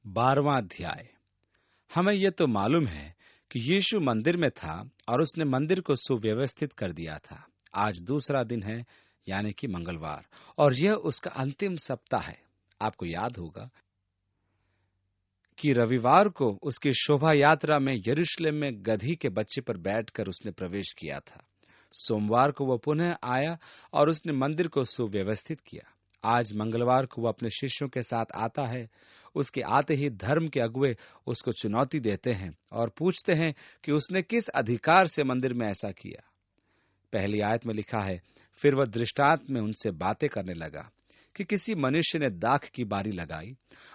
12वां अध्याय। हमें यह तो मालूम है कि यीशु मंदिर में था और उसने मंदिर को सुव्यवस्थित कर दिया था। आज दूसरा दिन है, यानी कि मंगलवार, और यह उसका अंतिम सप्ताह है। आपको याद होगा कि रविवार को उसकी शोभा यात्रा में यरूशलेम में गधी के बच्चे पर बैठकर उसने प्रवेश किया था। सोमवार को वह पुनः आया और उसने मंदिर को सुव्यवस्थित किया। आज मंगलवार को वह अपने शिष्यों के साथ आता है। उसके आते ही धर्म के अगुवे उसको चुनौती देते हैं और पूछते हैं कि उसने किस अधिकार से मंदिर में ऐसा किया। पहली आयत में लिखा है, फिर वह दृष्टांत में उनसे बातें करने लगा कि किसी मनुष्य ने दाख की बारी लगाई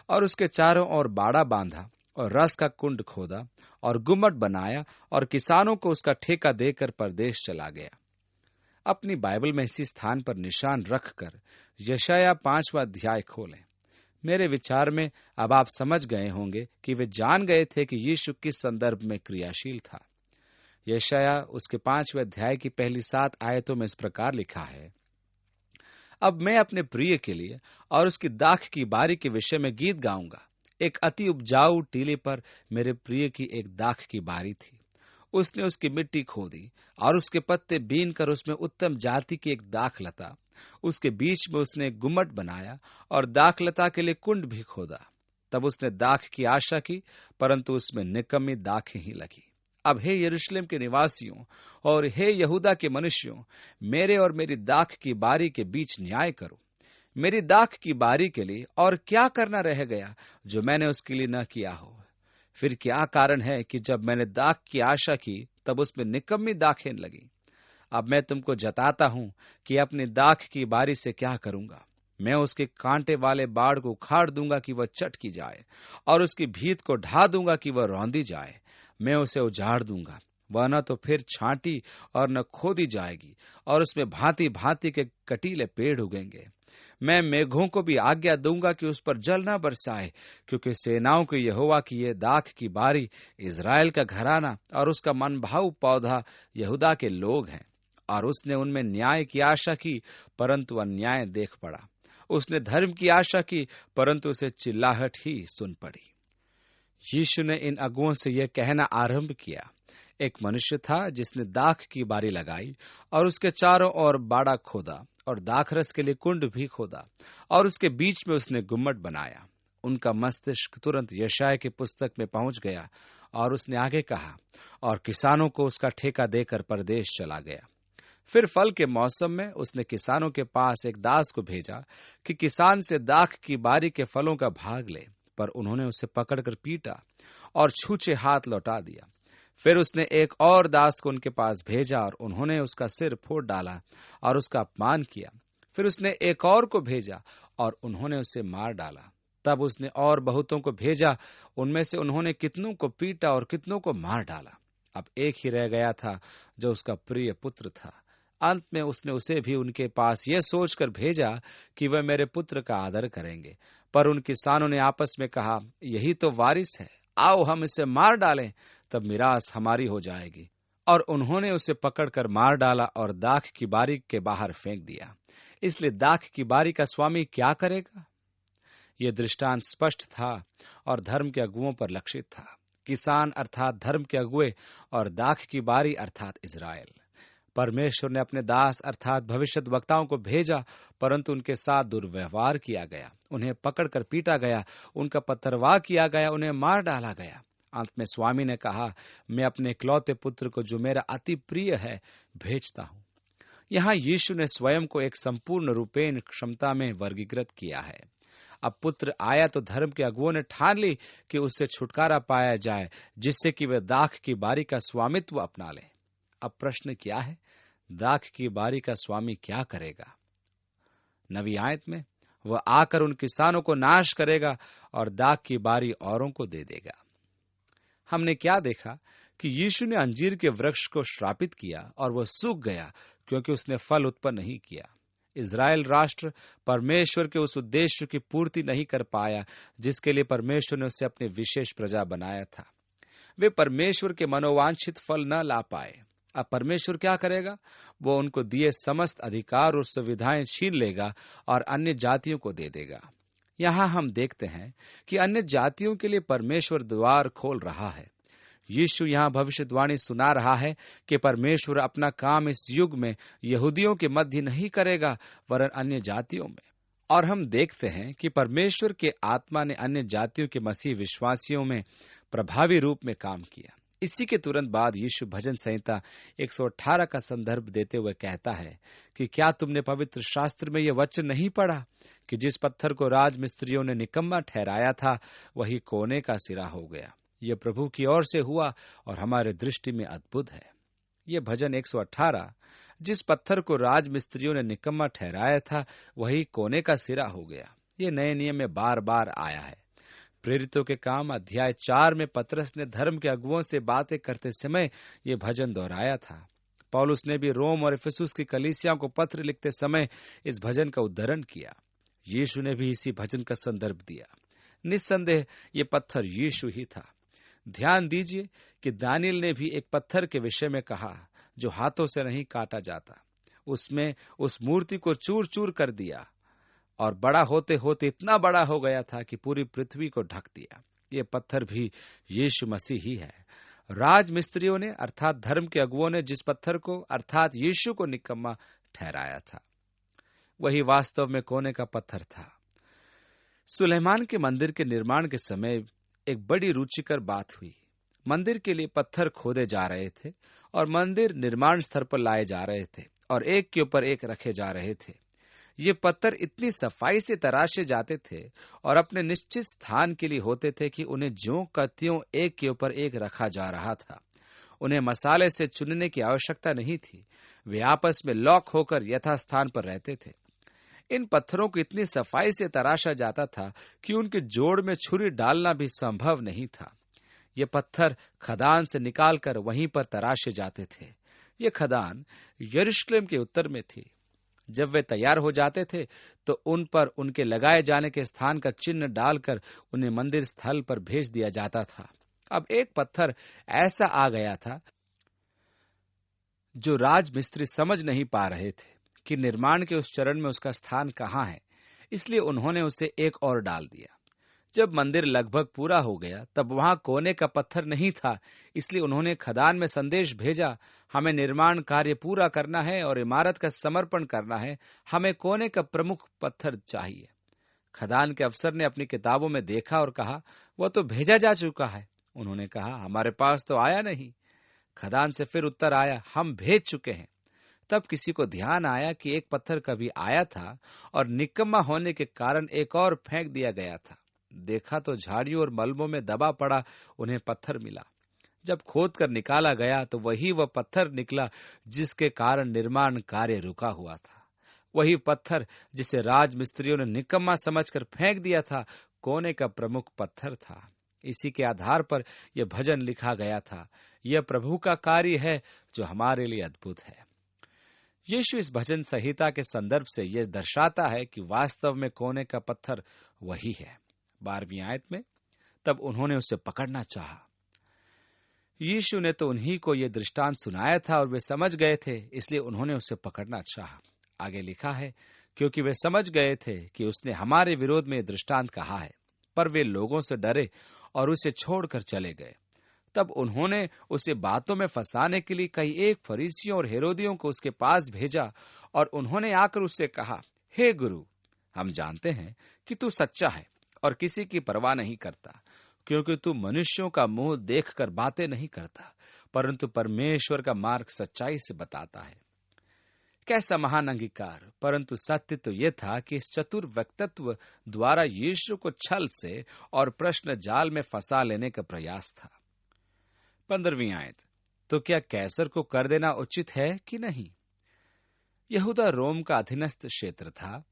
और उसके चारों ओर बाड़ा बांधा और रस का कुंड खोदा और गुम्मट बनाया और किसानों को उसका ठेका देकर परदेश चला गया। अपनी बाइबल में इसी स्थान पर निशान रखकर यशायाह 5वां अध्याय खोलें। मेरे विचार में अब आप समझ गए होंगे कि वे जान गए थे कि यीशु किस संदर्भ में क्रियाशील था। यशायाह उसके 5वें अध्याय की पहली 7 आयतों में इस प्रकार लिखा है, अब मैं अपने प्रिय के लिए और उसकी दाख की बारी के विषय में गीत गाऊंगा। एक अति उपजाऊ टीले पर मेरे प्रिय की एक दाख की बारी थी। उसने उसकी मिट्टी खोदी और उसके पत्ते बीन कर उसमें उत्तम जाति की एक दाखलता, उसके बीच में उसने एक गुम्मट बनाया और दाखलता के लिए कुंड भी खोदा। तब उसने दाख की आशा की, परंतु उसमें निकम्मी दाखें ही लगी। अब हे यरूशलेम के निवासियों और हे यहूदा के मनुष्यों, मेरे और मेरी दाख की बारी के बीच न्याय करो। मेरी दाख की बारी के लिए और क्या करना रह गया जो मैंने उसके लिए न किया हो? फिर क्या कारण है कि जब मैंने दाख की आशा की तब उसमें निकम्मी दाखें लगी? अब मैं तुमको जताता हूं कि अपनी दाख की बारी से क्या करूंगा। मैं उसके कांटे वाले बाड़ को उखाड़ दूंगा कि वह चटकी जाए, और उसकी भीत को ढा दूंगा कि वह रौंदी जाए। मैं उसे उजाड़ दूंगा, वह न तो फिर छांटी और न खोदी जाएगी, और उसमें भांति भांति के कटीले पेड़ उगेंगे। मैं मेघों को भी आज्ञा दूंगा कि उस पर जल न बरसाए, क्योंकि सेनाओं के यहोवा की यह दाख की बारी इज़राइल का घराना और उसका मनभाऊ पौधा यहूदा के लोग हैं। और उसने उनमें न्याय की आशा की, परंतु अन्याय देख पड़ा। उसने धर्म की आशा की, परंतु उसे चिल्लाहट ही सुन पड़ी। यीशु ने इन अगुओं से यह कहना आरंभ किया, एक मनुष्य था जिसने दाख की बारी लगाई और उसके चारों ओर बाड़ा खोदा और दाखरस के लिए कुंड भी खोदा, और उसके बीच में उसने गुम्मट बनाया। उनका मस्तिष्क तुरंत यशायाह की पुस्तक में पहुंच गया और उसने आगे कहा, और किसानों को उसका ठेका देकर परदेश चला गया। फिर फल के मौसम में उसने किसानों के पास एक दास को भेजा कि किसान से दाख की बारी के फलों का भाग ले, पर उन्होंने उसे पकड़कर पीटा और छूछे हाथ लौटा दिया। फिर उसने एक और दास को उनके पास भेजा और उन्होंने उसका सिर फोड़ डाला और उसका अपमान किया। फिर उसने एक और को भेजा और उन्होंने उसे मार डाला। तब उसने और बहुतों को भेजा, उनमें से उन्होंने कितनों को पीटा और कितनों को मार डाला। अब एक ही रह गया था जो उसका प्रिय पुत्र था। अंत में उसने उसे भी उनके पास यह सोचकर भेजा कि वह मेरे पुत्र का आदर करेंगे। पर उन किसानों ने आपस में कहा, यही तो वारिस है, आओ हम इसे मार डालें, तब मिरास हमारी हो जाएगी। और उन्होंने उसे पकड़कर मार डाला और दाख की बारी के बाहर फेंक दिया। इसलिए दाख की बारी का स्वामी क्या करेगा? यह दृष्टांत स्पष्ट था और धर्म के अगुओं पर लक्षित था। किसान अर्थात धर्म के अगुए और दाख की बारी अर्थात इज़राइल। परमेश्वर ने अपने दास अर्थात भविष्यद् वक्ताओं को भेजा, परंतु उनके साथ दुर्व्यवहार किया गया। उन्हें पकड़कर पीटा गया, उनका पत्थरवाह किया गया, उन्हें मार डाला गया। अंत में स्वामी ने कहा, मैं अपने इकलौते पुत्र को जो मेरा अति प्रिय है भेजता हूं। यहाँ यीशु ने स्वयं को एक संपूर्ण रूपेण क्षमता में वर्गीकृत किया है। अब पुत्र आया तो धर्म के अगुओं ने ठान ली कि उससे छुटकारा पाया जाए, जिससे कि वे दाख की बारी का स्वामित्व अपना लें। अब प्रश्न क्या है? दाख की बारी का स्वामी क्या करेगा? नवी आयत में वह आकर उन किसानों को नाश करेगा और दाख की बारी औरों को दे देगा। हमने क्या देखा कि यीशु ने अंजीर के वृक्ष को श्रापित किया और वह सूख गया क्योंकि उसने फल उत्पन्न नहीं किया। इज़राइल राष्ट्र परमेश्वर के उस उद्देश्य की पूर्ति नहीं कर पाया जिसके लिए परमेश्वर ने उसे अपनी विशेष प्रजा बनाया था। वे परमेश्वर के मनोवांछित फल न ला पाए। अब परमेश्वर क्या करेगा? वो उनको दिए समस्त अधिकार और सुविधाएं छीन लेगा और अन्य जातियों को दे देगा। यहाँ हम देखते हैं कि अन्य जातियों के लिए परमेश्वर द्वार खोल रहा है। यीशु यहाँ भविष्यवाणी सुना रहा है कि परमेश्वर अपना काम इस युग में यहूदियों के मध्य नहीं करेगा, वरन अन्य जातियों में। और हम देखते हैं कि परमेश्वर के आत्मा ने अन्य जातियों के मसीह विश्वासियों में प्रभावी रूप में काम किया। इसी के तुरंत बाद यीशु भजन संहिता 118 का संदर्भ देते हुए कहता है कि क्या तुमने पवित्र शास्त्र में यह वचन नहीं पढ़ा कि जिस पत्थर को राजमिस्त्रियों ने निकम्मा ठहराया था, वही कोने का सिरा हो गया। यह प्रभु की ओर से हुआ और हमारे दृष्टि में अद्भुत है। यह भजन 118, जिस पत्थर को राजमिस्त्रियों ने निकम्मा ठहराया था, वही कोने का सिरा हो गया, ये नए नियम में बार बार आया है। प्रेरितों के काम अध्याय 4 में पतरस ने धर्म के अगुओं से बातें करते समय ये भजन दोहराया था। पौलुस ने भी रोम और इफिसुस की कलीसियाओं को पत्र लिखते समय इस भजन का उद्धरण किया। यीशु ने भी इसी भजन का संदर्भ दिया। निस्संदेह ये पत्थर यीशु ही था। ध्यान दीजिए कि दानियल ने भी एक पत्थर के विषय में कहा जो हाथों से नहीं काटा जाता। उसमें उस मूर्ति को चूर चूर कर दिया और बड़ा होते होते इतना बड़ा हो गया था कि पूरी पृथ्वी को ढक दिया। ये पत्थर भी यीशु मसीह ही है। राजमिस्त्रियों ने अर्थात धर्म के अगुओं ने जिस पत्थर को अर्थात यीशु को निकम्मा ठहराया था, वही वास्तव में कोने का पत्थर था। सुलेमान के मंदिर के निर्माण के समय एक बड़ी रुचिकर बात हुई। मंदिर के लिए पत्थर खोदे जा रहे थे और मंदिर निर्माण स्थल पर लाए जा रहे थे और एक के ऊपर एक रखे जा रहे थे। ये पत्थर इतनी सफाई से तराशे जाते थे और अपने निश्चित स्थान के लिए होते थे कि उन्हें ज्यों का त्यों एक के ऊपर एक रखा जा रहा था। उन्हें मसाले से चुनने की आवश्यकता नहीं थी। वे आपस में लॉक होकर यथास्थान पर रहते थे। इन पत्थरों को इतनी सफाई से तराशा जाता था कि उनके जोड़ में छुरी डालना भी संभव नहीं था। ये पत्थर खदान से निकालकर वहीं पर तराशे जाते थे। ये खदान यरूशलेम के उत्तर में थी। जब वे तैयार हो जाते थे तो उन पर उनके लगाए जाने के स्थान का चिन्ह डालकर उन्हें मंदिर स्थल पर भेज दिया जाता था। अब एक पत्थर ऐसा आ गया था जो राजमिस्त्री समझ नहीं पा रहे थे कि निर्माण के उस चरण में उसका स्थान कहाँ है, इसलिए उन्होंने उसे एक और डाल दिया। जब मंदिर लगभग पूरा हो गया तब वहां कोने का पत्थर नहीं था, इसलिए उन्होंने खदान में संदेश भेजा, हमें निर्माण कार्य पूरा करना है और इमारत का समर्पण करना है, हमें कोने का प्रमुख पत्थर चाहिए। खदान के अफसर ने अपनी किताबों में देखा और कहा, वह तो भेजा जा चुका है। उन्होंने कहा, हमारे पास तो आया नहीं। खदान से फिर उत्तर आया, हम भेज चुके हैं। तब किसी को ध्यान आया कि एक पत्थर कभी आया था और निकम्मा होने के कारण एक और फेंक दिया गया था। देखा तो झाड़ियों और मलबों में दबा पड़ा उन्हें पत्थर मिला। जब खोद कर निकाला गया तो वही वह पत्थर निकला जिसके कारण निर्माण कार्य रुका हुआ था। वही पत्थर जिसे राजमिस्त्रियों ने निकम्मा समझकर फेंक दिया था, कोने का प्रमुख पत्थर था। इसी के आधार पर यह भजन लिखा गया था, यह प्रभु का कार्य है जो हमारे लिए अद्भुत है। यीशु इस भजन संहिता के संदर्भ से यह दर्शाता है कि वास्तव में कोने का पत्थर वही है। 12वीं आयत में, तब उन्होंने उसे पकड़ना चाहा। यीशु ने तो उन्हीं को यह दृष्टांत सुनाया था और वे समझ गए थे, इसलिए उन्होंने उसे पकड़ना चाहा। आगे लिखा है, क्योंकि वे समझ गए थे कि उसने हमारे विरोध में दृष्टांत कहा है, पर वे लोगों से डरे और उसे छोड़कर चले गए। तब उन्होंने उसे बातों में फंसाने के लिए कई एक फरीसियों और हेरोदियों को उसके पास भेजा और उन्होंने आकर उससे कहा, हे गुरु, हम जानते हैं कि तू सच्चा है और किसी की परवाह नहीं करता, क्योंकि तू मनुष्यों का मुंह देखकर बातें नहीं करता, परंतु परमेश्वर का मार्ग सच्चाई से बताता है। कैसा महान अंगीकार! परंतु सत्य तो यह था कि इस चतुर व्यक्तित्व द्वारा यीशु को छल से और प्रश्न जाल में फंसा लेने का प्रयास था। 15वीं आयत, तो क्या कैसर को कर देना उचित है कि नहीं? यहूदा रोम का अधीनस्थ क्षेत्र था।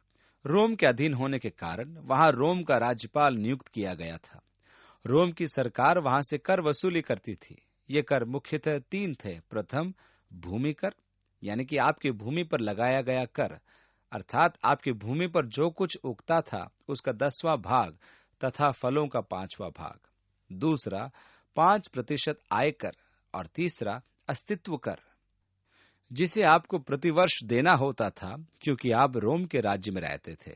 रोम के अधीन होने के कारण वहां रोम का राज्यपाल नियुक्त किया गया था। रोम की सरकार वहां से कर वसूली करती थी। ये कर मुख्यतः 3 थे। प्रथम, भूमि कर, यानी कि आपकी भूमि पर लगाया गया कर, अर्थात आपकी भूमि पर जो कुछ उगता था उसका 10वां भाग तथा फलों का 5वां भाग। दूसरा, 5% आयकर और तीसरा, अस्तित्व कर, जिसे आपको प्रतिवर्ष देना होता था क्योंकि आप रोम के राज्य में रहते थे।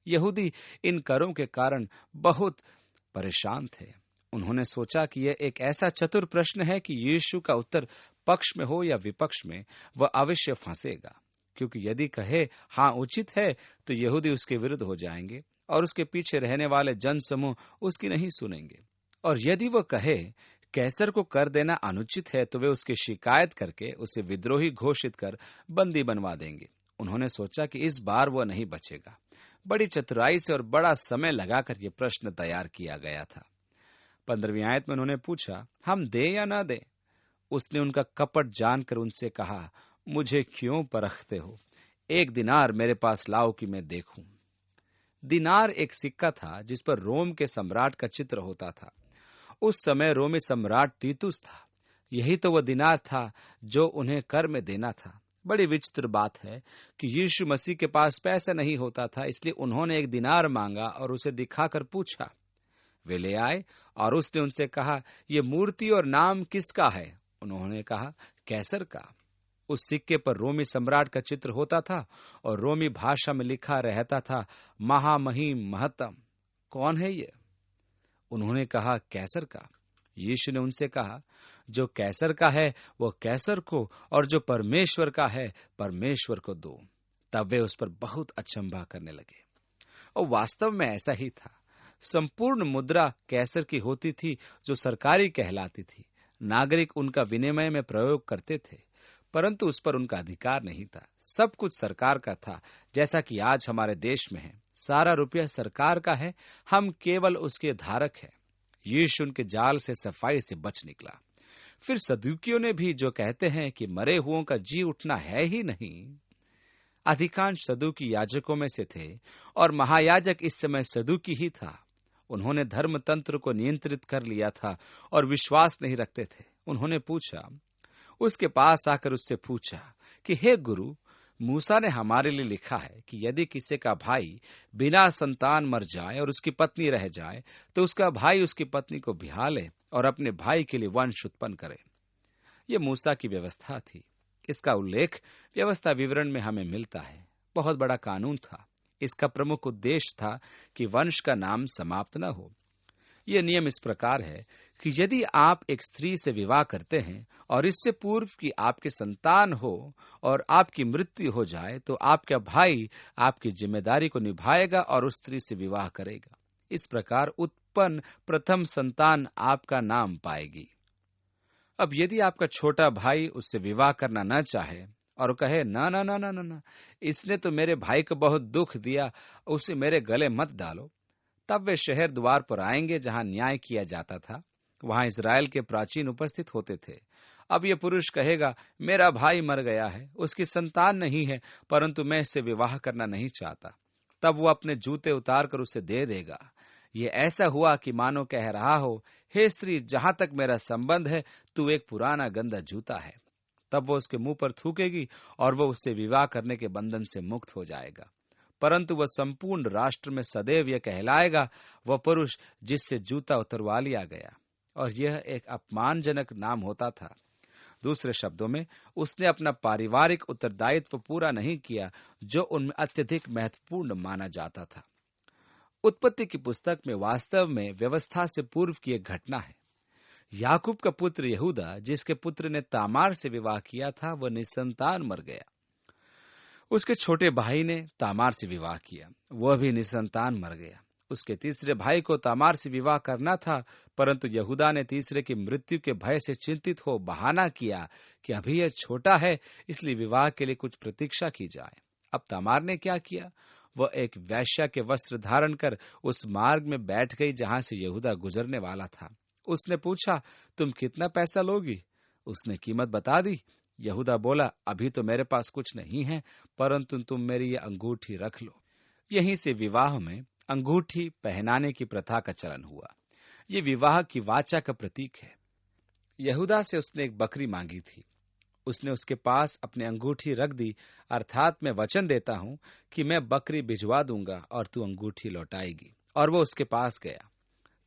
यहूदी इन करों के कारण बहुत परेशान थे। उन्होंने सोचा कि यह एक ऐसा चतुर प्रश्न है कि यीशु का उत्तर पक्ष में हो या विपक्ष में, वह अवश्य फंसेगा, क्योंकि यदि कहे हाँ उचित है तो यहूदी उसके विरुद्ध हो जाएंगे और उसके पीछे रहने वाले जन समूह उसकी नहीं सुनेंगे। और यदि वह कहे कैसर को कर देना अनुचित है तो वे उसकी शिकायत करके उसे विद्रोही घोषित कर बंदी बनवा देंगे। उन्होंने सोचा कि इस बार वह नहीं बचेगा। बड़ी चतुराई से और बड़ा समय लगाकर यह प्रश्न तैयार किया गया था। 15वीं आयत में उन्होंने पूछा, हम दे या ना दे? उसने उनका कपट जानकर उनसे कहा, मुझे क्यों परखते हो? 1 दिनार मेरे पास लाओ कि मैं देखूं। दिनार एक सिक्का था जिस पर रोम के सम्राट का चित्र होता था। उस समय रोमी सम्राट तीतुस था। यही तो वह दिनार था जो उन्हें कर में देना था। बड़ी विचित्र बात है कि यीशु मसीह के पास पैसा नहीं होता था, इसलिए उन्होंने 1 दिनार मांगा और उसे दिखाकर पूछा। वे ले आए और उसने उनसे कहा, ये मूर्ति और नाम किसका है? उन्होंने कहा, कैसर का। उस सिक्के पर रोमी सम्राट का चित्र होता था और रोमी भाषा में लिखा रहता था, महामहिम महत्तम। कौन है ये? उन्होंने कहा, कैसर का। यीशु ने उनसे कहा, जो कैसर का है वो कैसर को, और जो परमेश्वर का है परमेश्वर को दो। तब वे उस पर बहुत अचंभा करने लगे। और वास्तव में ऐसा ही था। संपूर्ण मुद्रा कैसर की होती थी, जो सरकारी कहलाती थी। नागरिक उनका विनिमय में प्रयोग करते थे, परंतु उस पर उनका अधिकार नहीं था। सब कुछ सरकार का था, जैसा कि आज हमारे देश में है। सारा रुपया सरकार का है, हम केवल उसके धारक हैं। यीशु उनके जाल से सफाई से बच निकला। फिर सदूकियों ने भी, जो कहते हैं कि मरे हुओं का जी उठना है ही नहीं। अधिकांश सदूकी याजकों में से थे और महायाजक इस समय सदूकी ही था। उन्होंने धर्म तंत्र को नियंत्रित कर लिया था और विश्वास नहीं रखते थे। उन्होंने उसके पास आकर उससे पूछा कि हे गुरु, मूसा ने हमारे लिए लिखा है कि यदि किसी का भाई बिना संतान मर जाए और उसकी पत्नी रह जाए तो उसका भाई उसकी पत्नी को ब्याह ले और अपने भाई के लिए वंश उत्पन्न करे। यह मूसा की व्यवस्था थी। इसका उल्लेख व्यवस्था विवरण में हमें मिलता है। बहुत बड़ा कानून था। इसका प्रमुख उद्देश्य था कि वंश का नाम समाप्त न हो। यह नियम इस प्रकार है कि यदि आप एक स्त्री से विवाह करते हैं और इससे पूर्व कि आपके संतान हो और आपकी मृत्यु हो जाए तो आपका भाई आपकी जिम्मेदारी को निभाएगा और उस स्त्री से विवाह करेगा। इस प्रकार उत्पन्न प्रथम संतान आपका नाम पाएगी। अब यदि आपका छोटा भाई उससे विवाह करना न चाहे और कहे ना ना ना ना ना ना, इसने तो मेरे भाई को बहुत दुख दिया, उसे मेरे गले मत डालो, तब वे शहर द्वार पर आएंगे जहां न्याय किया जाता था। वहां इजराइल के प्राचीन उपस्थित होते थे। अब यह पुरुष कहेगा, मेरा भाई मर गया है, उसकी संतान नहीं है, परंतु मैं इससे विवाह करना नहीं चाहता। तब वो अपने जूते उतार कर उसे दे देगा। ये ऐसा हुआ कि मानो कह रहा हो, हे स्त्री, जहां तक मेरा संबंध है तू एक पुराना गंदा जूता है। तब वो उसके मुंह पर थूकेगी और वो उससे विवाह करने के बंधन से मुक्त हो जाएगा। परंतु वह संपूर्ण राष्ट्र में सदैव यह कहलाएगा, वह पुरुष जिससे जूता उतरवा लिया गया। और यह एक अपमानजनक नाम होता था। दूसरे शब्दों में, उसने अपना पारिवारिक उत्तरदायित्व पूरा नहीं किया, जो उनमें अत्यधिक महत्वपूर्ण माना जाता था। उत्पत्ति की पुस्तक में वास्तव में व्यवस्था से पूर्व की एक घटना है। याकूब का पुत्र यहूदा, जिसके पुत्र ने तामार से विवाह किया था, वह निसंतान मर गया। उसके छोटे भाई ने तामार से विवाह किया, वह भी निसंतान मर गया। उसके तीसरे भाई को तामार से विवाह करना था, परंतु यहूदा ने तीसरे की मृत्यु के भय से चिंतित हो बहाना किया कि अभी यह छोटा है, इसलिए विवाह के लिए कुछ प्रतीक्षा की जाए। अब तामार ने क्या किया? वह एक वैश्या के वस्त्र धारण कर उस मार्ग में बैठ गई जहां से यहूदा गुजरने वाला था। उसने पूछा, तुम कितना पैसा लोगी? उसने कीमत बता दी। यहूदा बोला, अभी तो मेरे पास कुछ नहीं है, परंतु तुम मेरी ये अंगूठी रख लो। यहीं से विवाह में अंगूठी पहनाने की प्रथा का चलन हुआ। ये विवाह की वाचा का प्रतीक है। यहूदा से उसने एक बकरी मांगी थी। उसने उसके पास अपनी अंगूठी रख दी, अर्थात मैं वचन देता हूं कि मैं बकरी भिजवा दूंगा और तू अंगूठी लौटाएगी। और वो उसके पास गया।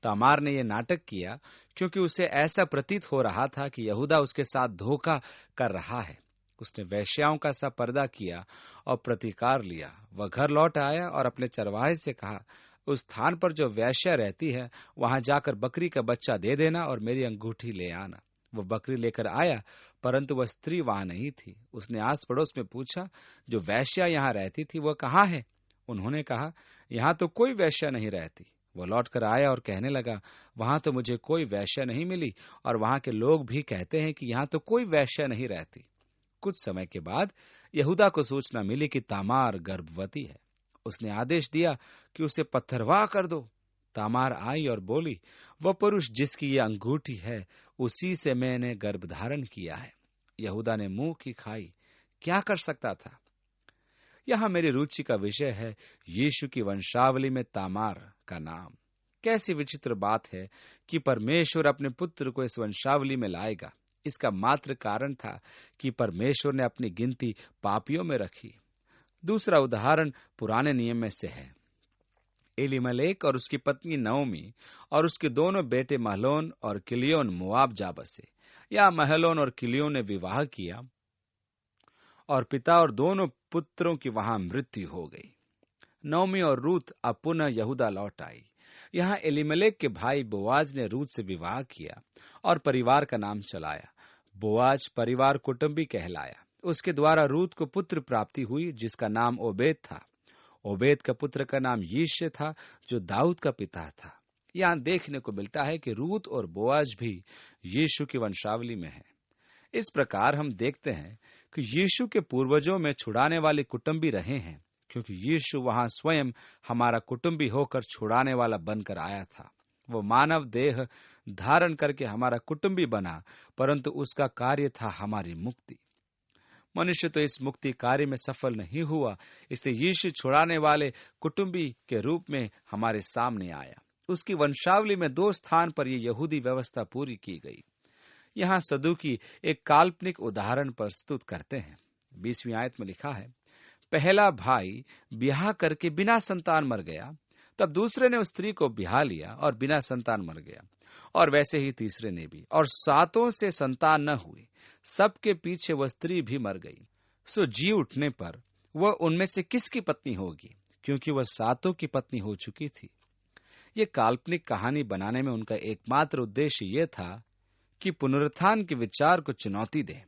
तामार ने यह नाटक किया क्योंकि उसे ऐसा प्रतीत हो रहा था कि यहूदा उसके साथ धोखा कर रहा है। उसने वेश्याओं का सा पर्दा किया और प्रतिकार लिया। वह घर लौट आया और अपने चरवाहे से कहा, उस स्थान पर जो वेश्या रहती है वहां जाकर बकरी का बच्चा दे देना और मेरी अंगूठी ले आना। वह बकरी लेकर आया, परंतु वह स्त्री वहां नहीं थी। उसने आस पड़ोस में पूछा, जो वेश्या यहाँ रहती थी वह कहाँ है? उन्होंने कहा, यहाँ तो कोई वेश्या नहीं रहती। वह लौट कर आया और कहने लगा, वहां तो मुझे कोई वेश्या नहीं मिली, और वहां के लोग भी कहते हैं कि यहाँ तो कोई वेश्या नहीं रहती। कुछ समय के बाद यहूदा को सूचना मिली कि तामार गर्भवती है। उसने आदेश दिया कि उसे पत्थरवाह कर दो। तामार आई और बोली, वह पुरुष जिसकी ये अंगूठी है उसी से मैंने गर्भधारण किया है। यहूदा ने मुंह की खाई, क्या कर सकता था? यहां मेरी रुचि का विषय है यीशु की वंशावली में तामार का नाम। कैसी विचित्र बात है कि परमेश्वर अपने पुत्र को इस वंशावली में लाएगा। इसका मात्र कारण था कि परमेश्वर ने अपनी गिनती पापियों में रखी। दूसरा उदाहरण पुराने नियम में से है। एलीमलेक और उसकी पत्नी नओमी और उसके दोनों बेटे महलोन और किलियोन मोआब जा बसे। या महलोन और किलियोन ने विवाह किया और पिता और दोनों पुत्रों की वहां मृत्यु हो गई। नओमी और रूत अब पुनः यहूदा लौट आई। यहाँ एलीमलेक के भाई बोआज ने रूत से विवाह किया और परिवार का नाम चलाया। बोआज परिवार कुटुंबी कहलाया। उसके द्वारा रूत को पुत्र प्राप्ति हुई जिसका नाम ओबेद था। ओबेद का पुत्र का नाम यिशै था जो दाऊद का पिता था। यहाँ देखने को मिलता है कि रूत और बोआज भी यीशु की वंशावली में है। इस प्रकार हम देखते हैं कि यीशु के पूर्वजों में छुड़ाने वाले कुटुंबी रहे हैं, क्योंकि यीशु वहां स्वयं हमारा कुटुंबी होकर छुड़ाने वाला बनकर आया था। वो मानव देह धारण करके हमारा कुटुंबी बना, परंतु उसका कार्य था हमारी मुक्ति। मनुष्य तो इस मुक्ति कार्य में सफल नहीं हुआ, इसलिए यीशु छुड़ाने वाले कुटुंबी के रूप में हमारे सामने आया। उसकी वंशावली में 2 स्थान पर यह यहूदी व्यवस्था पूरी की गई। यहाँ सदूकी एक काल्पनिक उदाहरण प्रस्तुत करते हैं। 20वीं आयत में लिखा है, पहला भाई ब्याह करके बिना संतान मर गया, तब दूसरे ने उस स्त्री को ब्याह लिया और बिना संतान मर गया, और वैसे ही तीसरे ने भी, और 7 से संतान न हुई। सबके पीछे वह स्त्री भी मर गई। सो जी उठने पर वह उनमें से किसकी पत्नी होगी, क्योंकि वह 7 की पत्नी हो चुकी थी। ये काल्पनिक कहानी बनाने में उनका एकमात्र उद्देश्य यह था कि पुनरुत्थान के विचार को चुनौती दे।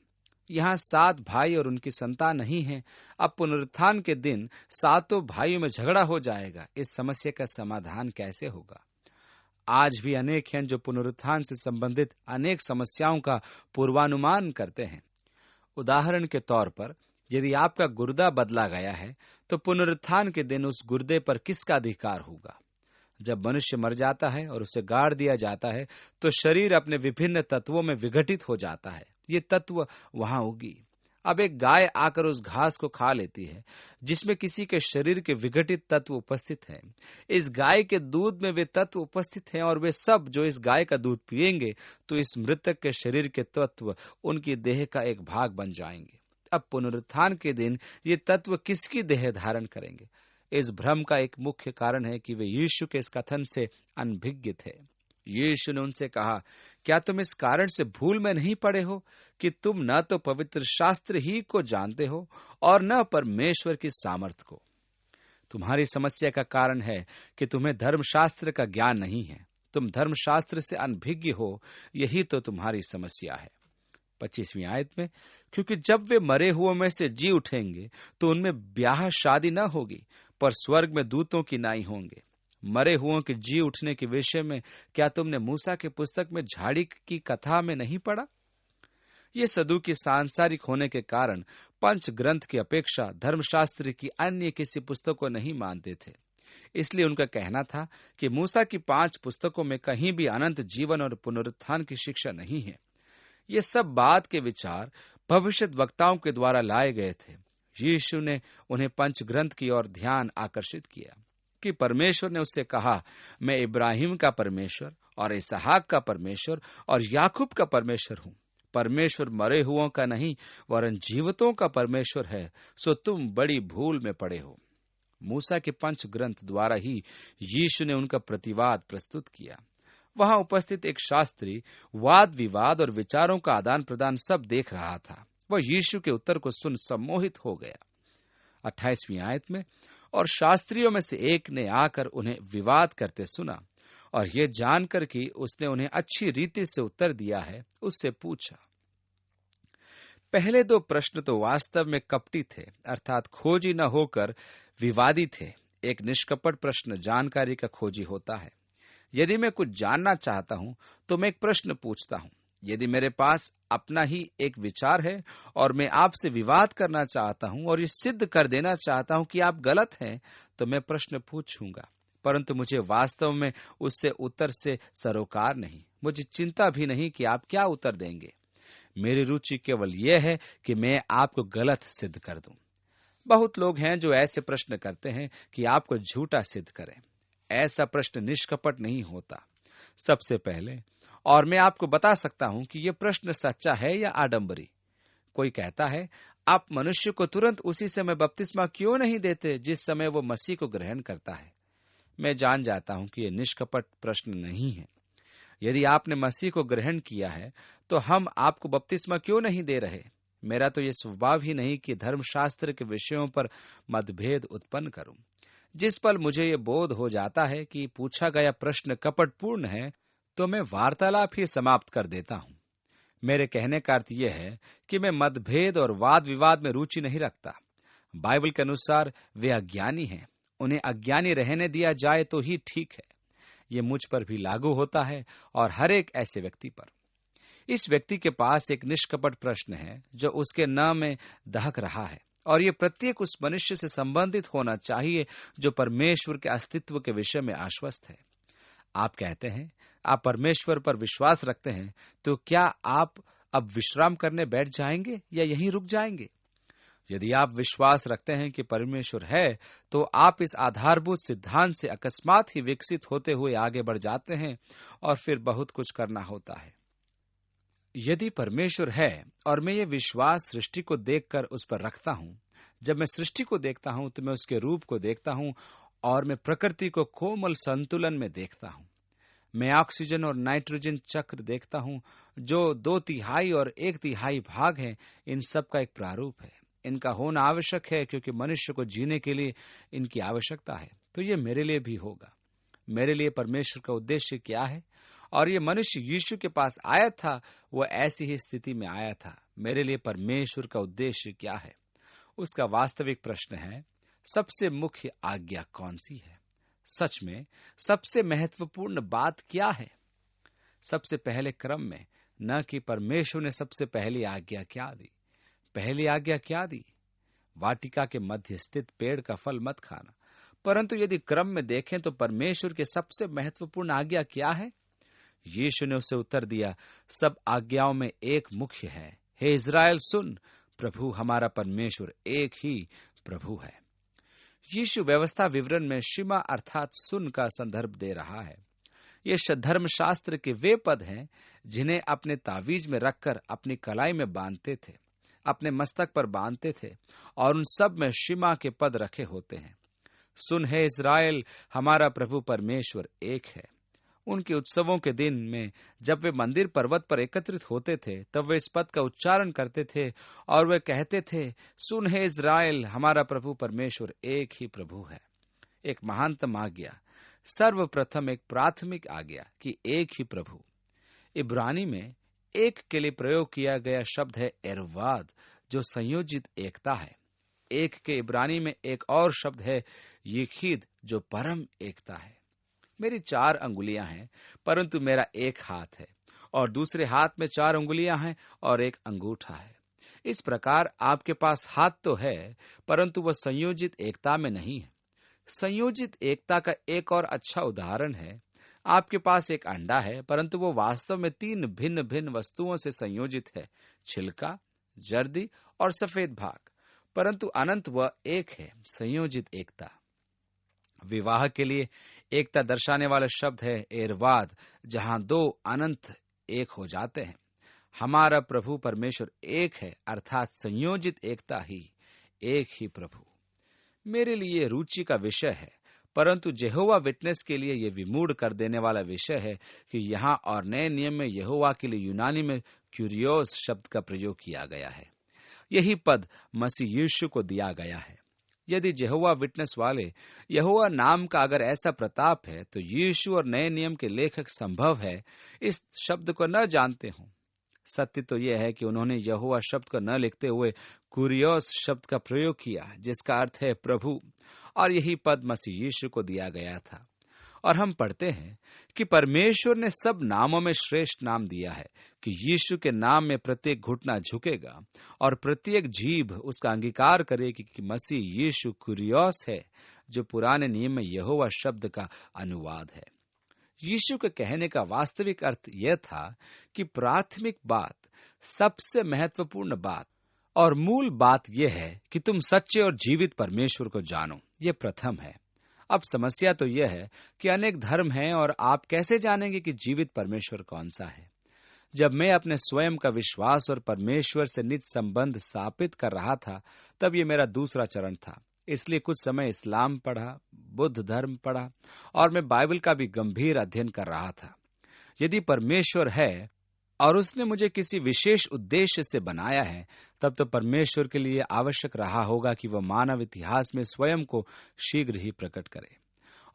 यहाँ 7 भाई और उनकी संतान नहीं है। अब पुनरुत्थान के दिन 7 भाइयों में झगड़ा हो जाएगा। इस समस्या का समाधान कैसे होगा? आज भी अनेक हैं जो पुनरुत्थान से संबंधित अनेक समस्याओं का पूर्वानुमान करते हैं। उदाहरण के तौर पर, यदि आपका गुर्दा बदला गया है तो पुनरुत्थान के दिन उस गुर्दे पर किसका अधिकार होगा? जब मनुष्य मर जाता है और उसे गाड़ दिया जाता है तो शरीर अपने विभिन्न तत्वों में विघटित हो जाता है। ये तत्व वहां होगी। अब एक गाय आकर उस घास को खा लेती है जिसमें किसी के शरीर के विघटित तत्व उपस्थित हैं। इस गाय के दूध में वे तत्व उपस्थित हैं, और वे सब जो इस गाय का दूध पिएंगे तो इस मृतक के शरीर के तत्व उनकी देह का एक भाग बन जाएंगे। अब पुनरुत्थान के दिन ये तत्व किसकी देह धारण करेंगे? इस भ्रम का एक मुख्य कारण है कि वे यीशु के इस कथन से अनभिज्ञ थे। यीशु ने उनसे कहा, क्या तुम इस कारण से भूल में नहीं पड़े हो कि तुम न तो पवित्र शास्त्र ही को जानते हो और न परमेश्वर की सामर्थ को? तुम्हारी समस्या का कारण है कि तुम्हें धर्मशास्त्र का ज्ञान नहीं है। तुम धर्मशास्त्र से अनभिज्ञ हो, यही तो तुम्हारी समस्या है। 25वीं आयत में, क्योंकि जब वे मरे हुओं में से जी उठेंगे तो उनमें ब्याह शादी न होगी, पर स्वर्ग में दूतों की नाई होंगे। मरे हुओं के जी उठने के विषय में क्या तुमने मूसा के पुस्तक में झाड़ी की कथा में नहीं पढ़ा? ये सदूकी सांसारिक होने के कारण पंच ग्रंथ की अपेक्षा धर्मशास्त्र की अन्य किसी पुस्तक को नहीं मानते थे। इसलिए उनका कहना था कि मूसा की 5 पुस्तकों में कहीं भी अनंत जीवन और पुनरुत्थान की शिक्षा नहीं है। ये सब बात के विचार भविष्य वक्ताओं के द्वारा लाए गए थे। यीशु ने उन्हें पंच ग्रंथ की ओर ध्यान आकर्षित किया कि परमेश्वर ने उससे कहा, मैं इब्राहिम का परमेश्वर और इसहाक का परमेश्वर और याकूब का परमेश्वर हूँ। परमेश्वर मरे हुओं का नहीं वरन जीवितों का परमेश्वर है। सो तुम बड़ी भूल में पड़े हो। मूसा के पंच ग्रंथ द्वारा ही यीशु ने उनका प्रतिवाद प्रस्तुत किया। वहां उपस्थित एक शास्त्री वाद विवाद और विचारों का आदान प्रदान सब देख रहा था। वह यीशु के उत्तर को सुन सम्मोहित हो गया। 28वीं आयत में, और शास्त्रियों में से एक ने आकर उन्हें विवाद करते सुना, और यह जानकर कि उसने उन्हें अच्छी रीति से उत्तर दिया है, उससे पूछा। पहले दो प्रश्न तो वास्तव में कपटी थे, अर्थात खोजी न होकर विवादी थे। एक निष्कपट प्रश्न जानकारी का खोजी होता है। यदि मैं कुछ जानना चाहता हूं तो मैं एक प्रश्न पूछता हूं। यदि मेरे पास अपना ही एक विचार है और मैं आपसे विवाद करना चाहता हूं और ये सिद्ध कर देना चाहता हूं कि आप गलत हैं, तो मैं प्रश्न पूछूंगा, परंतु मुझे वास्तव में उससे उत्तर से सरोकार नहीं। मुझे चिंता भी नहीं कि आप क्या उत्तर देंगे। मेरी रुचि केवल यह है कि मैं आपको गलत सिद्ध कर दूं। बहुत लोग हैं जो ऐसे प्रश्न करते हैं कि आपको झूठा सिद्ध करें। ऐसा प्रश्न निष्कपट नहीं होता। सबसे पहले, और मैं आपको बता सकता हूं कि यह प्रश्न सच्चा है या आडंबरी। कोई कहता है, आप मनुष्य को तुरंत उसी समय बपतिस्मा क्यों नहीं देते जिस समय वो मसीह को ग्रहण करता है। मैं जान जाता हूं कि यह निष्कपट प्रश्न नहीं है। यदि आपने मसीह को ग्रहण किया है तो हम आपको बपतिस्मा क्यों नहीं दे रहे। मेरा तो यह स्वभाव ही नहीं कि धर्मशास्त्र के विषयों पर मतभेद उत्पन्न करूं। जिस पल मुझे यह बोध हो जाता है कि पूछा गया प्रश्न कपटपूर्ण है, तो मैं वार्तालाप ही समाप्त कर देता हूं। मेरे कहने का अर्थ यह है कि मैं मतभेद और वाद विवाद में रुचि नहीं रखता। बाइबल के अनुसार वे अज्ञानी हैं, उन्हें अज्ञानी रहने दिया जाए तो ही ठीक है। ये मुझ पर भी लागू होता है और हर एक ऐसे व्यक्ति पर। इस व्यक्ति के पास एक निष्कपट प्रश्न है जो उसके न में दहक रहा है, और ये प्रत्येक उस मनुष्य से संबंधित होना चाहिए जो परमेश्वर के अस्तित्व के विषय में आश्वस्त है। आप कहते हैं आप परमेश्वर पर विश्वास रखते हैं, तो क्या आप अब विश्राम करने बैठ जाएंगे या यहीं रुक जाएंगे? यदि आप विश्वास रखते हैं कि परमेश्वर है, तो आप इस आधारभूत सिद्धांत से अकस्मात ही विकसित होते हुए आगे बढ़ जाते हैं और फिर बहुत कुछ करना होता है। यदि परमेश्वर है और मैं ये विश्वास सृष्टि को देखकर उस पर रखता हूं, जब मैं सृष्टि को देखता हूं तो मैं उसके रूप को देखता हूं और मैं प्रकृति को कोमल संतुलन में देखता हूं। मैं ऑक्सीजन और नाइट्रोजन चक्र देखता हूं जो 2/3 और 1/3 भाग हैं। इन सब का एक प्रारूप है। इनका होना आवश्यक है क्योंकि मनुष्य को जीने के लिए इनकी आवश्यकता है। तो ये मेरे लिए भी होगा। मेरे लिए परमेश्वर का उद्देश्य क्या है? और ये मनुष्य यीशु के पास आया था, वह ऐसी ही स्थिति में आया था। मेरे लिए परमेश्वर का उद्देश्य क्या है? उसका वास्तविक प्रश्न है, सबसे मुख्य आज्ञा कौन सी है? सच में सबसे महत्वपूर्ण बात क्या है? सबसे पहले क्रम में न कि परमेश्वर ने सबसे पहली आज्ञा क्या दी। पहली आज्ञा क्या दी? वाटिका के मध्य स्थित पेड़ का फल मत खाना। परंतु यदि क्रम में देखें तो परमेश्वर के सबसे महत्वपूर्ण आज्ञा क्या है? यीशु ने उसे उत्तर दिया, सब आज्ञाओं में एक मुख्य है, हे इज़राइल सुन, प्रभु हमारा परमेश्वर एक ही प्रभु है। यीशु व्यवस्था विवरण में शिमा अर्थात सुन का संदर्भ दे रहा है। ये धर्मशास्त्र के वे पद हैं जिन्हें अपने तावीज में रखकर अपनी कलाई में बांधते थे, अपने मस्तक पर बांधते थे, और उन सब में शिमा के पद रखे होते हैं। सुन हे इज़राइल, हमारा प्रभु परमेश्वर एक है। उनके उत्सवों के दिन में जब वे मंदिर पर्वत पर एकत्रित होते थे, तब वे इस पद का उच्चारण करते थे और वे कहते थे, सुन हे इज़राइल, हमारा प्रभु परमेश्वर एक ही प्रभु है। एक महानतम आज्ञा, सर्वप्रथम एक प्राथमिक आज्ञा कि एक ही प्रभु। इब्रानी में एक के लिए प्रयोग किया गया शब्द है एरवाद, जो संयोजित एकता है। एक के इब्रानी में एक और शब्द है यखीद, जो परम एकता है। मेरी 4 अंगुलियां हैं, परंतु मेरा एक हाथ है, और दूसरे हाथ में 4 अंगुलियां हैं और एक अंगूठा है। इस प्रकार आपके पास हाथ तो है, परंतु वह संयोजित एकता में नहीं है। संयोजित एकता का एक और अच्छा उदाहरण है, आपके पास एक अंडा है, परंतु वो वास्तव में 3 भिन्न भिन्न वस्तुओं से संयोजित है, छिलका, जर्दी और सफेद भाग, परंतु अनंत वह एक है, संयोजित एकता। विवाह के लिए एकता दर्शाने वाला शब्द है एरवाद, जहां 2 अनंत एक हो जाते हैं। हमारा प्रभु परमेश्वर एक है, अर्थात संयोजित एकता ही, एक ही प्रभु। मेरे लिए रुचि का विषय है, परंतु यहोवा विटनेस के लिए यह विमूढ़ कर देने वाला विषय है कि यहाँ और नए नियम में यहोवा के लिए यूनानी में क्यूरियोस शब्द का प्रयोग किया गया है। यही पद मसीह यीशु को दिया गया है। यदि यहोवा विटनेस वाले यहोवा नाम का अगर ऐसा प्रताप है, तो यीशु और नए नियम के लेखक संभव है इस शब्द को न जानते हों। सत्य तो यह है कि उन्होंने यहोवा शब्द को न लिखते हुए कुरियोस शब्द का प्रयोग किया, जिसका अर्थ है प्रभु, और यही पद मसीह यीशु को दिया गया था। और हम पढ़ते हैं कि परमेश्वर ने सब नामों में श्रेष्ठ नाम दिया है कि यीशु के नाम में प्रत्येक घुटना झुकेगा और प्रत्येक जीभ उसका अंगीकार करेगी कि मसीह यीशु कुरियोस है, जो पुराने नियम में यहोवा शब्द का अनुवाद है। यीशु के कहने का वास्तविक अर्थ यह था कि प्राथमिक बात, सबसे महत्वपूर्ण बात और मूल बात यह है कि तुम सच्चे और जीवित परमेश्वर को जानो। यह प्रथम है। अब समस्या तो यह है कि अनेक धर्म हैं, और आप कैसे जानेंगे कि जीवित परमेश्वर कौन सा है? जब मैं अपने स्वयं का विश्वास और परमेश्वर से निज संबंध स्थापित कर रहा था, तब यह मेरा दूसरा चरण था। इसलिए कुछ समय इस्लाम पढ़ा, बुद्ध धर्म पढ़ा, और मैं बाइबल का भी गंभीर अध्ययन कर रहा था। यदि परमेश्वर है और उसने मुझे किसी विशेष उद्देश्य से बनाया है, तब तो परमेश्वर के लिए आवश्यक रहा होगा कि वह मानव इतिहास में स्वयं को शीघ्र ही प्रकट करे।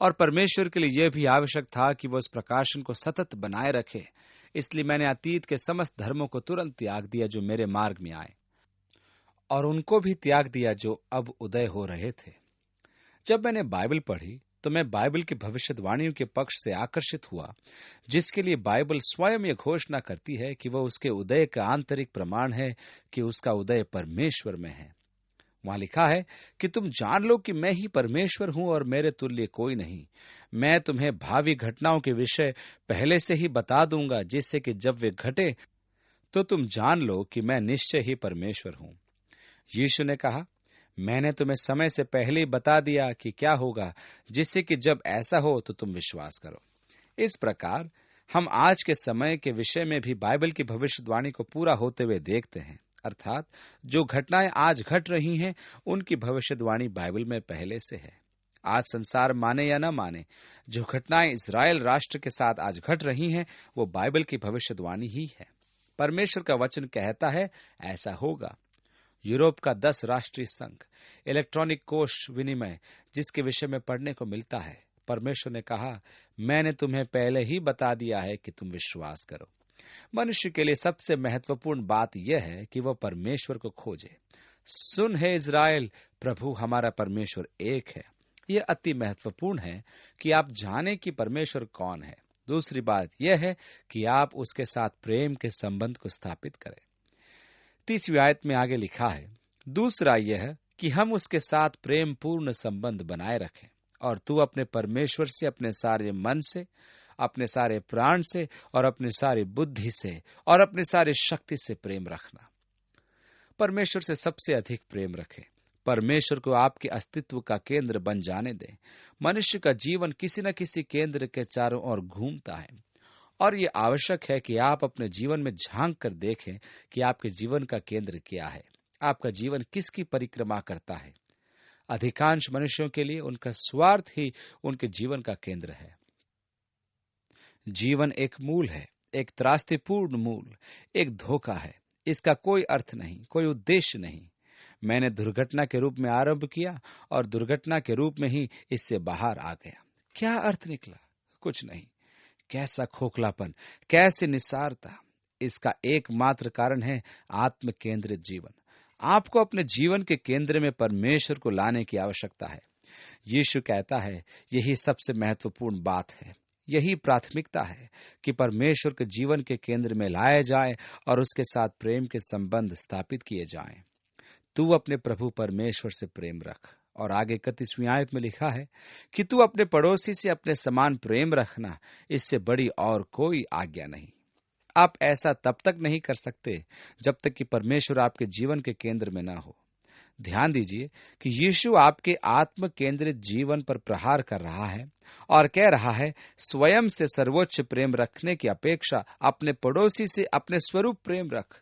और परमेश्वर के लिए यह भी आवश्यक था कि वह उस प्रकाशन को सतत बनाए रखे। इसलिए मैंने अतीत के समस्त धर्मों को तुरंत त्याग दिया जो मेरे मार्ग में आए, और उनको भी त्याग दिया जो अब उदय हो रहे थे। जब मैंने बाइबल पढ़ी तो मैं बाइबल की भविष्यवाणियों के पक्ष से आकर्षित हुआ, जिसके लिए बाइबल स्वयं यह घोषणा करती है कि वह उसके उदय का आंतरिक प्रमाण है कि उसका उदय परमेश्वर में है। वहां लिखा है कि तुम जान लो कि मैं ही परमेश्वर हूं और मेरे तुल्य कोई नहीं। मैं तुम्हें भावी घटनाओं के विषय पहले से ही बता दूंगा, जिससे कि जब वे घटे तो तुम जान लो कि मैं निश्चय ही परमेश्वर हूं। यीशु ने कहा, मैंने तुम्हें समय से पहले ही बता दिया कि क्या होगा, जिससे कि जब ऐसा हो तो तुम विश्वास करो। इस प्रकार हम आज के समय के विषय में भी बाइबल की भविष्यवाणी को पूरा होते हुए देखते हैं। अर्थात जो घटनाएं आज घट रही हैं, उनकी भविष्यवाणी बाइबल में पहले से है। आज संसार माने या न माने, जो घटनाएं इस्राएल राष्ट्र के साथ आज घट रही हैं, वो बाइबल की भविष्यवाणी ही है। परमेश्वर का वचन कहता है ऐसा होगा। यूरोप का 10 राष्ट्रीय संघ, इलेक्ट्रॉनिक कोष विनिमय, जिसके विषय में पढ़ने को मिलता है, परमेश्वर ने कहा, मैंने तुम्हें पहले ही बता दिया है कि तुम विश्वास करो। मनुष्य के लिए सबसे महत्वपूर्ण बात यह है कि वह परमेश्वर को खोजे। सुन है इज़राइल, प्रभु हमारा परमेश्वर एक है। यह अति महत्वपूर्ण है कि आप जाने कि परमेश्वर कौन है। दूसरी बात यह है कि आप उसके साथ प्रेम के संबंध को स्थापित करें। 30वीं आयत में आगे लिखा है, दूसरा यह कि हम उसके साथ प्रेम पूर्ण संबंध बनाए रखें, और तू अपने परमेश्वर से अपने सारे मन से, अपने सारे प्राण से और अपनी सारी बुद्धि से और अपनी सारी शक्ति से प्रेम रखना। परमेश्वर से सबसे अधिक प्रेम रखें। परमेश्वर को आपके अस्तित्व का केंद्र बन जाने दें। मनुष्य का जीवन किसी न किसी केंद्र के चारों ओर घूमता है, और ये आवश्यक है कि आप अपने जीवन में झांक कर देखें कि आपके जीवन का केंद्र क्या है। आपका जीवन किसकी परिक्रमा करता है? अधिकांश मनुष्यों के लिए उनका स्वार्थ ही उनके जीवन का केंद्र है। जीवन एक मूल है, एक त्रासदीपूर्ण मूल, एक धोखा है। इसका कोई अर्थ नहीं, कोई उद्देश्य नहीं। मैंने दुर्घटना के रूप में आरंभ किया और दुर्घटना के रूप में ही इससे बाहर आ गया। क्या अर्थ निकला? कुछ नहीं। कैसा खोखलापन, कैसी निस्सारता। इसका एकमात्र कारण है आत्म केंद्रित जीवन। आपको अपने जीवन के केंद्र में परमेश्वर को लाने की आवश्यकता है। यीशु कहता है, यही सबसे महत्वपूर्ण बात है, यही प्राथमिकता है कि परमेश्वर के जीवन के केंद्र में लाया जाए और उसके साथ प्रेम के संबंध स्थापित किए जाएं। तू अपने प्रभु परमेश्वर से प्रेम रख। और आगे 31वीं आयत में लिखा है कि तू अपने पड़ोसी से अपने समान प्रेम रखना, इससे बड़ी और कोई आज्ञा नहीं। आप ऐसा तब तक नहीं कर सकते जब तक कि परमेश्वर आपके जीवन के केंद्र में ना हो। ध्यान दीजिए कि यीशु आपके आत्म केंद्रित जीवन पर प्रहार कर रहा है और कह रहा है, स्वयं से सर्वोच्च प्रेम रखने की अपेक्षा अपने पड़ोसी से अपने स्वरूप प्रेम रख।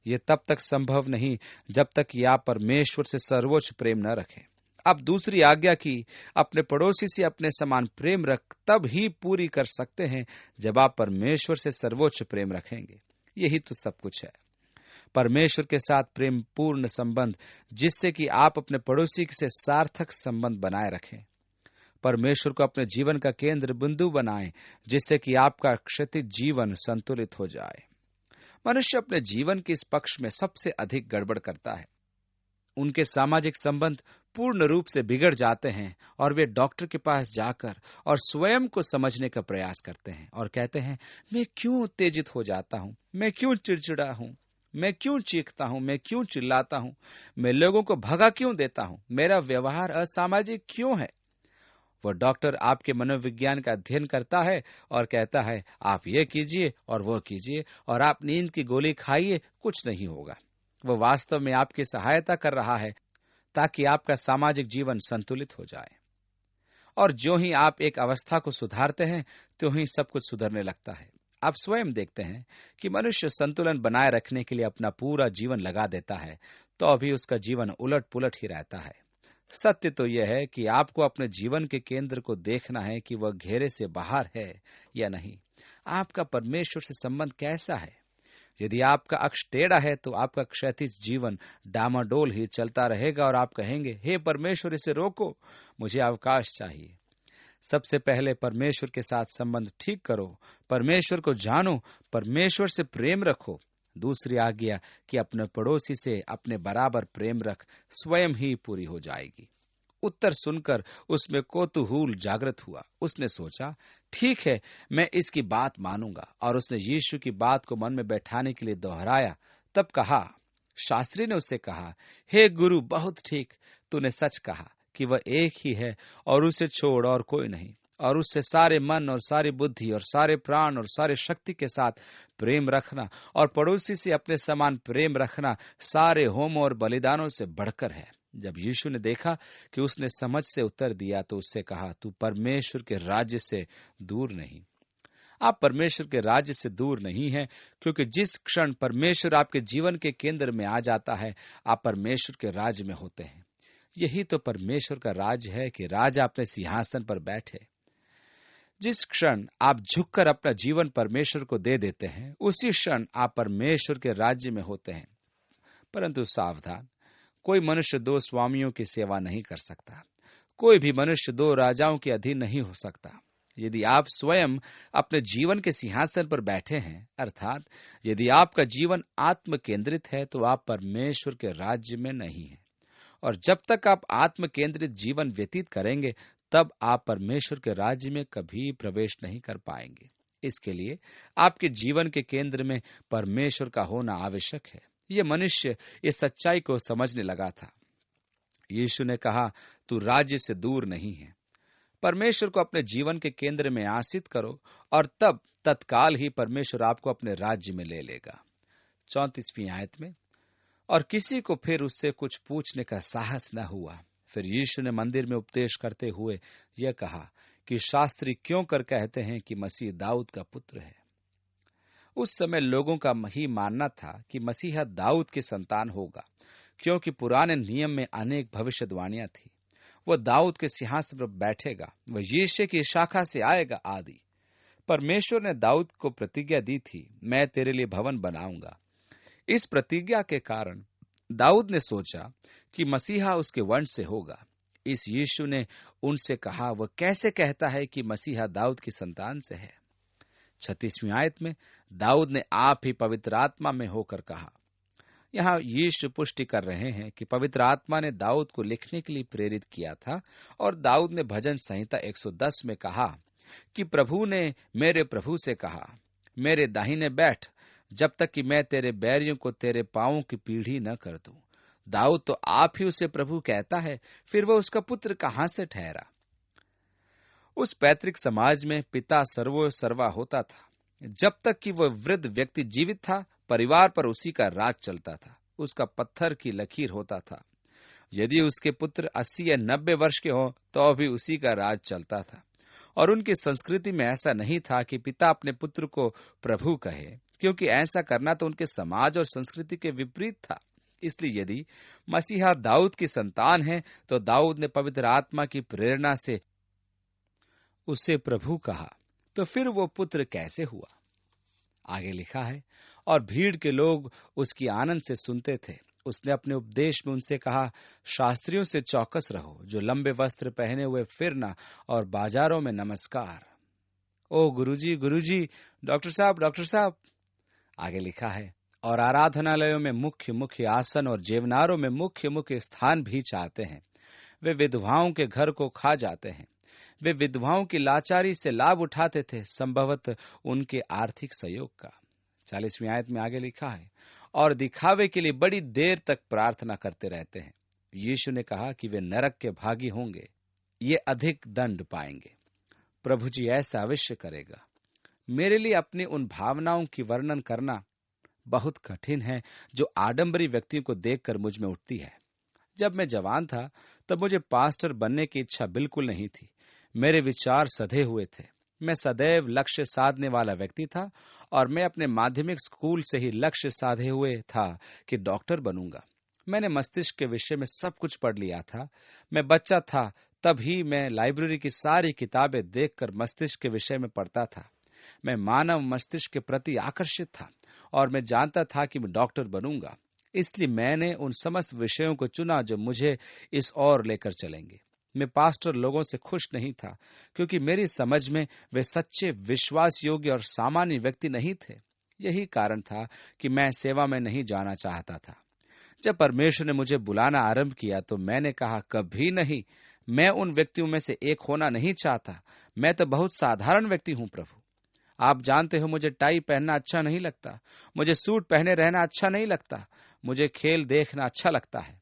यह तब तक संभव नहीं जब तक कि आप परमेश्वर से सर्वोच्च प्रेम न रखें। अब दूसरी आज्ञा की, अपने पड़ोसी से अपने समान प्रेम रख, तब ही पूरी कर सकते हैं जब आप परमेश्वर से सर्वोच्च प्रेम रखेंगे। यही तो सब कुछ है। परमेश्वर के साथ प्रेम पूर्ण संबंध, जिससे कि आप अपने पड़ोसी से सार्थक संबंध बनाए रखें। परमेश्वर को अपने जीवन का केंद्र बिंदु बनाएं, जिससे कि आपका क्षितिज जीवन संतुलित हो जाए। मनुष्य अपने जीवन के इस पक्ष में सबसे अधिक गड़बड़ करता है। उनके सामाजिक संबंध पूर्ण रूप से बिगड़ जाते हैं और वे डॉक्टर के पास जाकर और स्वयं को समझने का प्रयास करते हैं और कहते हैं, मैं क्यों उत्तेजित हो जाता हूं, मैं क्यों चिड़चिड़ा हूं, मैं क्यों चीखता हूं, मैं क्यों चिल्लाता हूं, मैं लोगों को भगा क्यों देता हूं, मेरा व्यवहार असामाजिक क्यों है। वो डॉक्टर आपके मनोविज्ञान का अध्ययन करता है और कहता है, आप ये कीजिए और वो कीजिए और आप नींद की गोली खाइए, कुछ नहीं होगा। वो वास्तव में आपकी सहायता कर रहा है ताकि आपका सामाजिक जीवन संतुलित हो जाए। और जो ही आप एक अवस्था को सुधारते हैं, त्यों ही सब कुछ सुधरने लगता है। आप स्वयं देखते हैं कि मनुष्य संतुलन बनाए रखने के लिए अपना पूरा जीवन लगा देता है, तो अभी उसका जीवन उलट पुलट ही रहता है। सत्य तो यह है कि आपको अपने जीवन के केंद्र को देखना है कि वह घेरे से बाहर है या नहीं। आपका परमेश्वर से संबंध कैसा है? यदि आपका अक्ष टेढ़ा है तो आपका क्षैतिज जीवन डामाडोल ही चलता रहेगा और आप कहेंगे, हे परमेश्वर, इसे रोको, मुझे अवकाश चाहिए। सबसे पहले परमेश्वर के साथ संबंध ठीक करो, परमेश्वर को जानो, परमेश्वर से प्रेम रखो। दूसरी आज्ञा कि अपने पड़ोसी से अपने बराबर प्रेम रख, स्वयं ही पूरी हो जाएगी। उत्तर सुनकर उसमें कौतूहल जागृत हुआ। उसने सोचा, ठीक है, मैं इसकी बात मानूंगा। और उसने यीशु की बात को मन में बैठाने के लिए दोहराया। तब कहा, शास्त्री ने उससे कहा, हे गुरु, बहुत ठीक, तूने सच कहा कि वह एक ही है और उसे छोड़ और कोई नहीं, और उससे सारे मन और सारी बुद्धि और सारे प्राण और सारे शक्ति के साथ प्रेम रखना और पड़ोसी से अपने समान प्रेम रखना सारे होम और बलिदानों से बढ़कर है। जब यीशु ने देखा कि उसने समझ से उत्तर दिया तो उससे कहा, तू परमेश्वर के राज्य से दूर नहीं। आप परमेश्वर के राज्य से दूर नहीं हैं, क्योंकि जिस क्षण परमेश्वर आपके जीवन के केंद्र में आ जाता है, आप परमेश्वर के राज्य में होते हैं। यही तो परमेश्वर का राज्य है कि राजा अपने सिंहासन पर बैठे। जिस क्षण आप झुककर अपना जीवन परमेश्वर को दे देते हैं, उसी क्षण आप परमेश्वर के राज्य में होते हैं। परंतु सावधान, कोई मनुष्य दो स्वामियों की सेवा नहीं कर सकता। कोई भी मनुष्य दो राजाओं के अधीन नहीं हो सकता। यदि आप स्वयं अपने जीवन के सिंहासन पर बैठे हैं, अर्थात यदि आपका जीवन आत्म केंद्रित है, तो आप परमेश्वर के राज्य में नहीं हैं। और जब तक आप आत्म केंद्रित जीवन व्यतीत करेंगे, तब आप परमेश्वर के राज्य में कभी प्रवेश नहीं कर पाएंगे। इसके लिए आपके जीवन के केंद्र में परमेश्वर का होना आवश्यक है। यह मनुष्य इस सच्चाई को समझने लगा था। यीशु ने कहा, तू राज्य से दूर नहीं है। परमेश्वर को अपने जीवन के केंद्र में आसीत करो और तब तत्काल ही परमेश्वर आपको अपने राज्य में ले लेगा। 34वीं आयत में, और किसी को फिर उससे कुछ पूछने का साहस न हुआ। फिर यीशु ने मंदिर में उपदेश करते हुए यह कहा कि शास्त्री क्यों कर कहते हैं कि मसीह दाऊद का पुत्र है। उस समय लोगों का ही मानना था कि मसीहा दाऊद के संतान होगा, क्योंकि पुराने नियम में अनेक भविष्यवाणियां थी। वह दाऊद के सिंहासन पर बैठेगा, वह यीशे की शाखा से आएगा आदि। परमेश्वर ने दाऊद को प्रतिज्ञा दी थी, मैं तेरे लिए भवन बनाऊंगा। इस प्रतिज्ञा के कारण दाऊद ने सोचा कि मसीहा उसके वंश से होगा। इस यीशु ने उनसे कहा, वह कैसे कहता है कि मसीहा दाऊद की संतान से है। 36वीं आयत में दाऊद ने आप ही पवित्र आत्मा में होकर कहा। यहाँ यीशु पुष्टि कर रहे हैं कि पवित्र आत्मा ने दाऊद को लिखने के लिए प्रेरित किया था। और दाऊद ने भजन संहिता 110 में कहा कि प्रभु ने मेरे प्रभु से कहा, मेरे दाहिने बैठ, जब तक कि मैं तेरे बैरियों को तेरे पांवों की पीढ़ी न कर दूं। दाऊद तो आप ही उसे प्रभु कहता है, फिर वह उसका पुत्र कहां से ठहरा। उस पैतृक समाज में पिता सर्वो सर्वा होता था। जब तक कि वह वृद्ध व्यक्ति जीवित था, परिवार पर उसी का राज चलता था, उसका पत्थर की लकीर होता था। यदि उसके पुत्र 80 या 90 वर्ष के हों तो भी उसी का राज चलता था। और उनकी संस्कृति में ऐसा नहीं था कि पिता अपने पुत्र को प्रभु कहे, क्योंकि ऐसा करना तो उनके समाज और संस्कृति के विपरीत था। इसलिए यदि मसीहा दाऊद की संतान है, तो दाऊद ने पवित्र आत्मा की प्रेरणा से उसे प्रभु कहा, तो फिर वो पुत्र कैसे हुआ। आगे लिखा है, और भीड़ के लोग उसकी आनंद से सुनते थे। उसने अपने उपदेश में उनसे कहा, शास्त्रियों से चौकस रहो, जो लंबे वस्त्र पहने हुए फिरना और बाजारों में नमस्कार। ओ गुरुजी, गुरुजी, डॉक्टर साहब। आगे लिखा है, और आराधनालयों में मुख्य मुख्य आसन और जेवनारों में मुख्य मुख्य स्थान भी चाहते हैं। वे विधवाओं के घर को खा जाते हैं। वे विधवाओं की लाचारी से लाभ उठाते थे, संभवतः उनके आर्थिक सहयोग का। 40वीं आयत में आगे लिखा है, और दिखावे के लिए बड़ी देर तक प्रार्थना करते रहते हैं। यीशु ने कहा कि वे नरक के भागी होंगे, ये अधिक दंड पाएंगे। प्रभु जी ऐसा अवश्य करेगा। मेरे लिए अपनी उन भावनाओं की वर्णन करना बहुत कठिन है जो आडंबरी व्यक्तियों को देखकर मुझ में उठती है। जब मैं जवान था तब मुझे पास्टर बनने की इच्छा बिल्कुल नहीं थी। मेरे विचार सधे हुए थे। मैं सदैव लक्ष्य साधने वाला व्यक्ति था और मैं अपने माध्यमिक स्कूल से ही लक्ष्य साधे हुए था कि डॉक्टर बनूंगा। मैंने मस्तिष्क के विषय में सब कुछ पढ़ लिया था। मैं बच्चा था तब ही मैं लाइब्रेरी की सारी किताबें देखकर मस्तिष्क के विषय में पढ़ता था। मैं मानव मस्तिष्क के प्रति आकर्षित था और मैं जानता था कि मैं डॉक्टर बनूंगा। इसलिए मैंने उन समस्त विषयों को चुना जो मुझे इस ओर लेकर चलेंगे। मैं पास्टर लोगों से खुश नहीं था क्योंकि मेरी समझ में वे सच्चे, विश्वास योग्य और सामान्य व्यक्ति नहीं थे। यही कारण था कि मैं सेवा में नहीं जाना चाहता था। जब परमेश्वर ने मुझे बुलाना आरंभ किया तो मैंने कहा, कभी नहीं, मैं उन व्यक्तियों में से एक होना नहीं चाहता। मैं तो बहुत साधारण व्यक्ति हूं प्रभु। आप जानते हो मुझे टाई पहनना अच्छा नहीं लगता, मुझे सूट पहने रहना अच्छा नहीं लगता, मुझे खेल देखना अच्छा लगता है।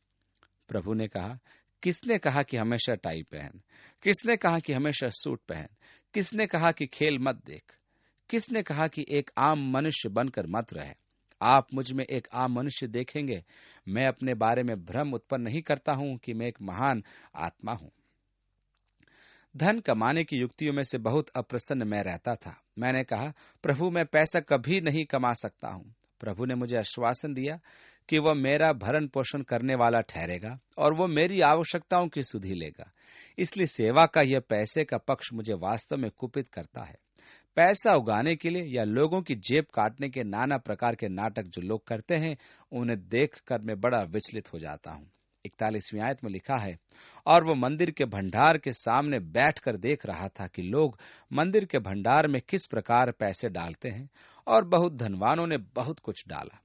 प्रभु ने कहा, किसने कहा कि हमेशा टाई पहन? किसने कहा कि हमेशा सूट पहन? किसने कहा कि खेल मत देख? किसने कहा कि एक आम मनुष्य बनकर मत रहे? आप मुझ में एक आम मनुष्य देखेंगे। मैं अपने बारे में भ्रम उत्पन्न नहीं करता हूं कि मैं एक महान आत्मा हूं। धन कमाने की युक्तियों में से बहुत अप्रसन्न मैं रहता था। मैंने कहा, प्रभु मैं पैसा कभी नहीं कमा सकता हूं। प्रभु ने मुझे आश्वासन दिया कि वह मेरा भरण पोषण करने वाला ठहरेगा और वह मेरी आवश्यकताओं की सुधि लेगा। इसलिए सेवा का यह पैसे का पक्ष मुझे वास्तव में कुपित करता है। पैसा उगाने के लिए या लोगों की जेब काटने के नाना प्रकार के नाटक जो लोग करते हैं, उन्हें देखकर मैं बड़ा विचलित हो जाता हूं। 41वीं आयत में लिखा है, और वो मंदिर के भंडार के सामने बैठकर देख रहा था कि लोग मंदिर के भंडार में किस प्रकार पैसे डालते हैं, और बहुत धनवानों ने बहुत कुछ डाला।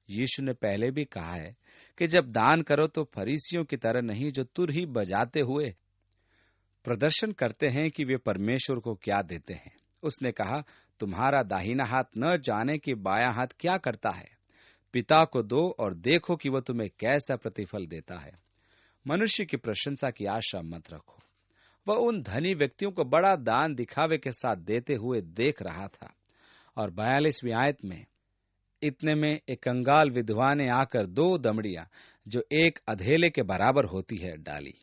यीशु ने पहले भी कहा है कि जब दान करो तो फरीसियों की तरह नहीं, जो तुरही बजाते हुए प्रदर्शन करते हैं कि वे परमेश्वर को क्या देते हैं। उसने कहा, तुम्हारा दाहिना हाथ न जाने कि बायां हाथ क्या करता है। पिता को दो और देखो कि वह तुम्हें कैसा प्रतिफल देता है। मनुष्य की प्रशंसा की आशा मत रखो। वह उन धनी व्यक्तियों को बड़ा दान दिखावे के साथ देते हुए देख रहा था। और 42वीं आयत में, इतने में एक कंगाल विधवा ने आकर 2 दमड़ियां, जो एक अधेले के बराबर होती है, डाली।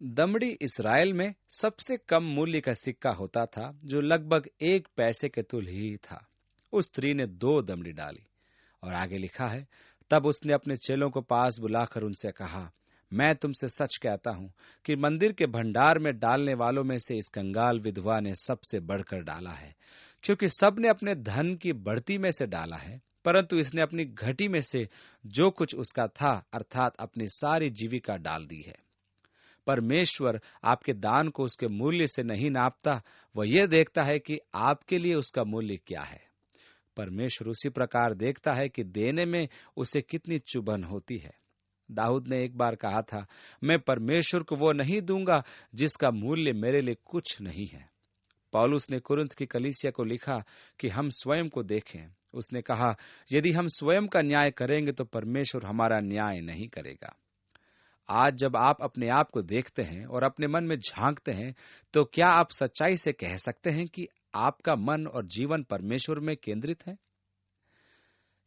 दमड़ी इसराइल में सबसे कम मूल्य का सिक्का होता था, जो लगभग 1 पैसे के तुल ही था। उस स्त्री ने 2 दमड़ी डाली। और आगे लिखा है, तब उसने अपने चेलों को पास बुलाकर उनसे कहा, मैं तुमसे सच कहता हूं कि मंदिर के भंडार में डालने वालों में से इस कंगाल विधवा ने सबसे बढ़कर डाला है, क्योंकि सब ने अपने धन की बढ़ती में से डाला है, परंतु इसने अपनी घटी में से जो कुछ उसका था, अर्थात अपनी सारी जीविका डाल दी है। परमेश्वर आपके दान को उसके मूल्य से नहीं नापता, वह यह देखता है कि आपके लिए उसका मूल्य क्या है। परमेश्वर उसी प्रकार देखता है कि देने में उसे कितनी चुभन होती है। दाऊद ने एक बार कहा था, मैं परमेश्वर को वो नहीं दूंगा जिसका मूल्य मेरे लिए कुछ नहीं है। पौलुस ने कुरिन्थ की कलीसिया को लिखा कि हम स्वयं को देखें। उसने कहा, यदि हम स्वयं का न्याय करेंगे तो परमेश्वर हमारा न्याय नहीं करेगा। आज जब आप अपने आप को देखते हैं और अपने मन में झांकते हैं, तो क्या आप सच्चाई से कह सकते हैं कि आपका मन और जीवन परमेश्वर में केंद्रित है?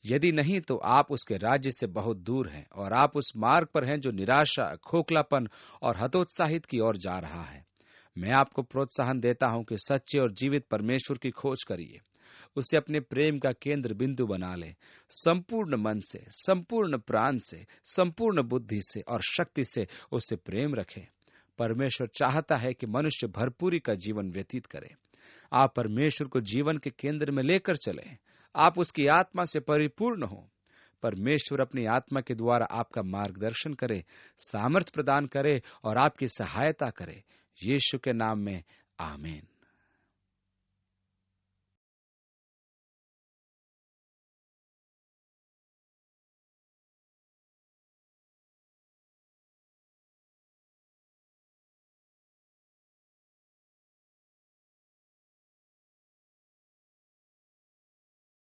यदि नहीं तो आप उसके राज्य से बहुत दूर हैं और आप उस मार्ग पर हैं जो निराशा, खोखलापन और हतोत्साहित की ओर जा रहा है। मैं आपको प्रोत्साहन देता हूं कि सच्चे और जीवित परमेश्वर की खोज करिए। उसे अपने प्रेम का केंद्र बिंदु बना ले। संपूर्ण मन से, संपूर्ण प्राण से, संपूर्ण बुद्धि से और शक्ति से उससे प्रेम रखें। परमेश्वर चाहता है कि मनुष्य भरपूरी का जीवन व्यतीत करे। आप परमेश्वर को जीवन के केंद्र में लेकर चलें। आप उसकी आत्मा से परिपूर्ण हो। परमेश्वर अपनी आत्मा के द्वारा आपका मार्गदर्शन करे, सामर्थ प्रदान करे और आपकी सहायता करे। यीशु के नाम में आमीन।